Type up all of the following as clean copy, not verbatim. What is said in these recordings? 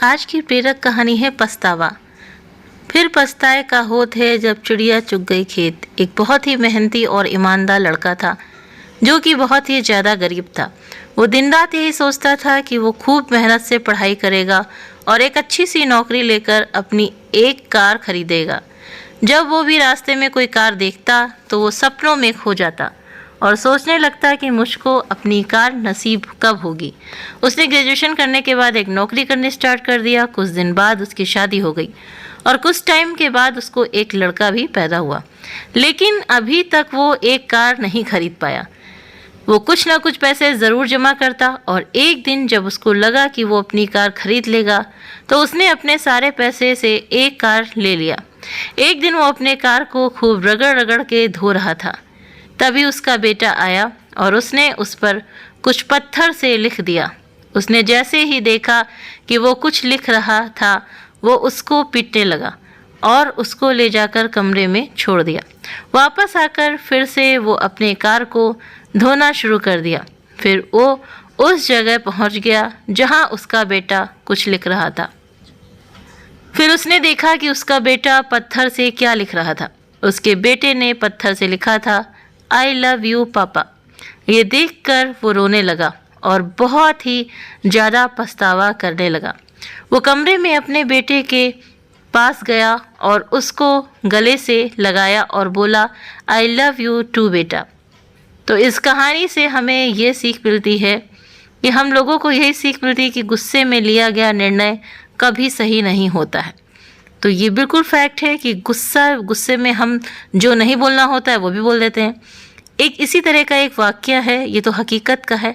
आज की प्रेरक कहानी है पछतावा। फिर पछताए का होत है जब चिड़िया चुग गई खेत। एक बहुत ही मेहनती और ईमानदार लड़का था जो कि बहुत ही ज़्यादा गरीब था। वो दिन रात यही सोचता था कि वो खूब मेहनत से पढ़ाई करेगा और एक अच्छी सी नौकरी लेकर अपनी एक कार खरीदेगा। जब वो भी रास्ते में कोई कार देखता तो वो सपनों में खो जाता और सोचने लगता कि मुझको अपनी कार नसीब कब होगी। उसने ग्रेजुएशन करने के बाद एक नौकरी करनी स्टार्ट कर दिया। कुछ दिन बाद उसकी शादी हो गई और कुछ टाइम के बाद उसको एक लड़का भी पैदा हुआ, लेकिन अभी तक वो एक कार नहीं खरीद पाया। वो कुछ ना कुछ पैसे ज़रूर जमा करता और एक दिन जब उसको लगा कि वो अपनी कार खरीद लेगा तो उसने अपने सारे पैसे से एक कार ले लिया। एक दिन वो अपने कार को खूब रगड़ रगड़ के धो रहा था, तभी उसका बेटा आया और उसने उस पर कुछ पत्थर से लिख दिया। उसने जैसे ही देखा कि वो कुछ लिख रहा था वो उसको पीटने लगा और उसको ले जाकर कमरे में छोड़ दिया। वापस आकर फिर से वो अपने कार को धोना शुरू कर दिया। फिर वो उस जगह पहुंच गया जहां उसका बेटा कुछ लिख रहा था। फिर उसने देखा कि उसका बेटा पत्थर से क्या लिख रहा था। उसके बेटे ने पत्थर से लिखा था, आई लव यू पापा। ये देखकर वो रोने लगा और बहुत ही ज़्यादा पछतावा करने लगा। वो कमरे में अपने बेटे के पास गया और उसको गले से लगाया और बोला, आई लव यू टू बेटा। तो इस कहानी से हमें ये सीख मिलती है कि हम लोगों को यही सीख मिलती है कि गुस्से में लिया गया निर्णय कभी सही नहीं होता है। तो ये बिल्कुल फैक्ट है कि गुस्से में हम जो नहीं बोलना होता है वो भी बोल देते हैं। एक इसी तरह का एक वाक़या है, ये तो हकीकत का है,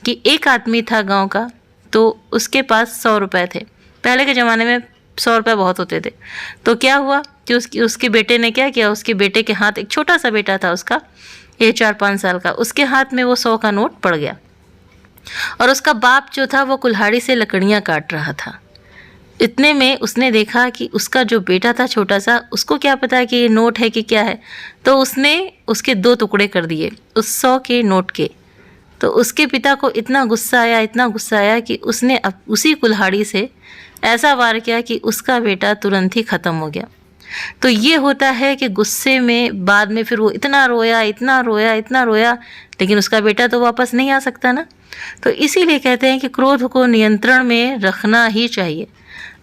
कि एक आदमी था गांव का, तो उसके पास 100 रुपये थे। पहले के ज़माने में 100 रुपये बहुत होते थे। तो क्या हुआ कि उसके बेटे ने क्या किया, उसके बेटे के हाथ, एक छोटा सा बेटा था उसका, ये 4-5 साल का, उसके हाथ में वो 100 का नोट पड़ गया और उसका बाप जो था वो कुल्हाड़ी से लकड़ियाँ काट रहा था। इतने में उसने देखा कि उसका जो बेटा था छोटा सा, उसको क्या पता कि ये नोट है कि क्या है, तो उसने उसके 2 टुकड़े कर दिए उस 100 के नोट के। तो उसके पिता को इतना गुस्सा आया कि उसने उसी कुल्हाड़ी से ऐसा वार किया कि उसका बेटा तुरंत ही ख़त्म हो गया। तो ये होता है कि गुस्से में बाद में फिर वो इतना रोया, लेकिन उसका बेटा तो वापस नहीं आ सकता ना। तो इसीलिए कहते हैं कि क्रोध को नियंत्रण में रखना ही चाहिए।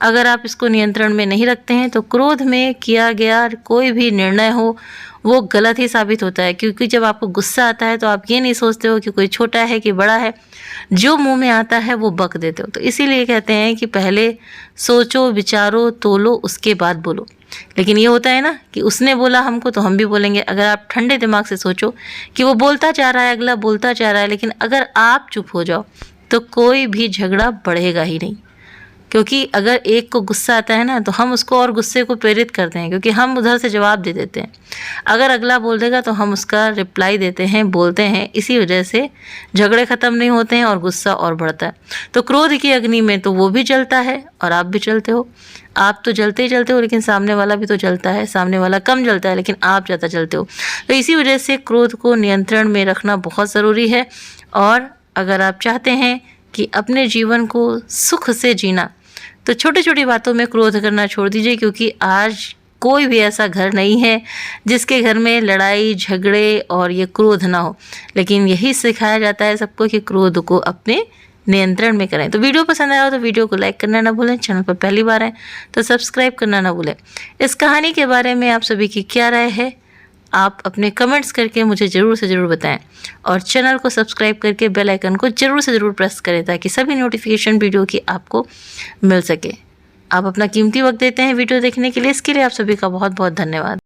अगर आप इसको नियंत्रण में नहीं रखते हैं तो क्रोध में किया गया कोई भी निर्णय हो वो गलत ही साबित होता है, क्योंकि जब आपको गुस्सा आता है तो आप ये नहीं सोचते हो कि कोई छोटा है कि बड़ा है, जो मुंह में आता है वो बक देते हो। तो इसीलिए कहते हैं कि पहले सोचो, विचारो, तोलो, उसके बाद बोलो। लेकिन ये होता है ना कि उसने बोला हमको तो हम भी बोलेंगे। अगर आप ठंडे दिमाग से सोचो कि वो बोलता जा रहा है, अगला बोलता जा रहा है, लेकिन अगर आप चुप हो जाओ तो कोई भी झगड़ा बढ़ेगा ही नहीं। क्योंकि अगर एक को गुस्सा आता है ना तो हम उसको और गुस्से को प्रेरित करते हैं, क्योंकि हम उधर से जवाब दे देते हैं। अगर अगला बोल देगा तो हम उसका रिप्लाई देते हैं, बोलते हैं। इसी वजह से झगड़े ख़त्म नहीं होते हैं और गुस्सा और बढ़ता है। तो क्रोध की अग्नि में तो वो भी जलता है और आप भी जलते हो। आप तो जलते ही जलते हो, लेकिन सामने वाला भी तो जलता है। सामने वाला कम जलता है लेकिन आप ज़्यादा जलते हो। तो इसी वजह से क्रोध को नियंत्रण में रखना बहुत ज़रूरी है। और अगर आप चाहते हैं कि अपने जीवन को सुख से जीना तो छोटी छोटी बातों में क्रोध करना छोड़ दीजिए, क्योंकि आज कोई भी ऐसा घर नहीं है जिसके घर में लड़ाई झगड़े और ये क्रोध ना हो। लेकिन यही सिखाया जाता है सबको कि क्रोध को अपने नियंत्रण में करें। तो वीडियो पसंद आया हो तो वीडियो को लाइक करना ना भूलें। चैनल पर पहली बार आए तो सब्सक्राइब करना ना भूलें। इस कहानी के बारे में आप सभी की क्या राय है, आप अपने कमेंट्स करके मुझे ज़रूर से ज़रूर बताएं। और चैनल को सब्सक्राइब करके बेल आइकन को ज़रूर से ज़रूर प्रेस करें ताकि सभी नोटिफिकेशन वीडियो की आपको मिल सके। आप अपना कीमती वक्त देते हैं वीडियो देखने के लिए, इसके लिए आप सभी का बहुत बहुत धन्यवाद।